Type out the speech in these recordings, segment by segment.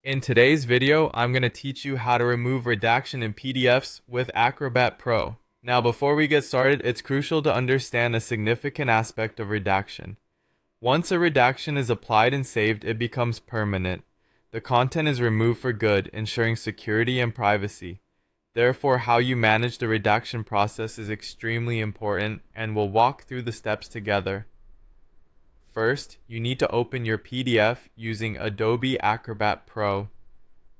In today's video, I'm going to teach you how to remove redaction in PDFs with Acrobat Pro. Now, before we get started, it's crucial to understand a significant aspect of redaction. Once a redaction is applied and saved, it becomes permanent. The content is removed for good, ensuring security and privacy. Therefore, how you manage the redaction process is extremely important, and we'll walk through the steps together. First, you need to open your PDF using Adobe Acrobat Pro.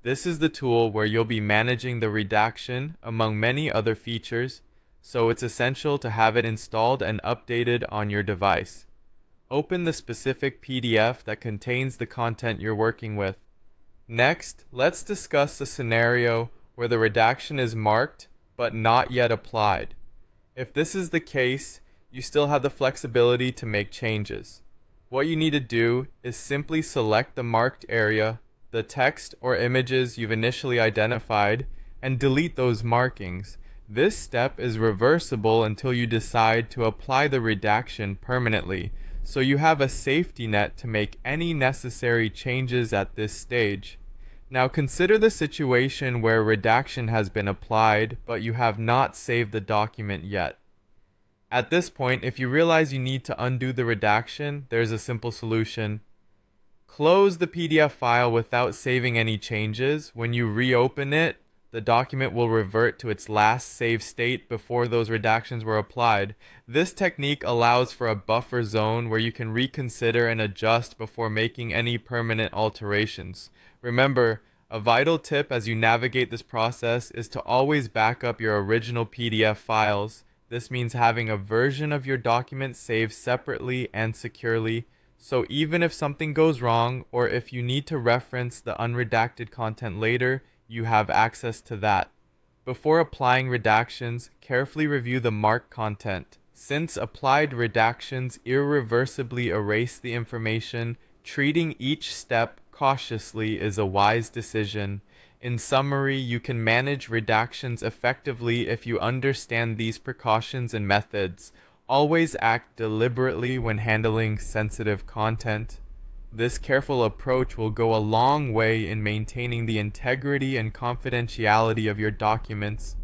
This is the tool where you'll be managing the redaction among many other features, so it's essential to have it installed and updated on your device. Open the specific PDF that contains the content you're working with. Next, let's discuss a scenario where the redaction is marked but not yet applied. If this is the case, you still have the flexibility to make changes. What you need to do is simply select the marked area, the text or images you've initially identified, and delete those markings. This step is reversible until you decide to apply the redaction permanently, so you have a safety net to make any necessary changes at this stage. Now consider the situation where redaction has been applied, but you have not saved the document yet. At this point, if you realize you need to undo the redaction, there's a simple solution. Close the PDF file without saving any changes. When you reopen it, the document will revert to its last saved state before those redactions were applied. This technique allows for a buffer zone where you can reconsider and adjust before making any permanent alterations. Remember, a vital tip as you navigate this process is to always back up your original PDF files. This means having a version of your document saved separately and securely, so even if something goes wrong or if you need to reference the unredacted content later, you have access to that. Before applying redactions, carefully review the marked content. Since applied redactions irreversibly erase the information, treating each step cautiously is a wise decision. In summary, you can manage redactions effectively if you understand these precautions and methods. Always act deliberately when handling sensitive content. This careful approach will go a long way in maintaining the integrity and confidentiality of your documents.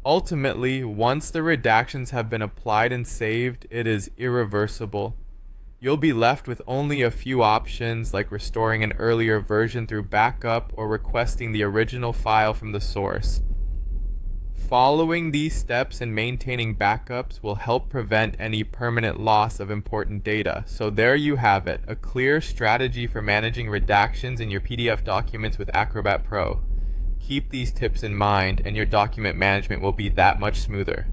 Ultimately, once the redactions have been applied and saved, it is irreversible. You'll be left with only a few options, like restoring an earlier version through backup or requesting the original file from the source. Following these steps and maintaining backups will help prevent any permanent loss of important data. So there you have it, a clear strategy for managing redactions in your PDF documents with Acrobat Pro. Keep these tips in mind and your document management will be that much smoother.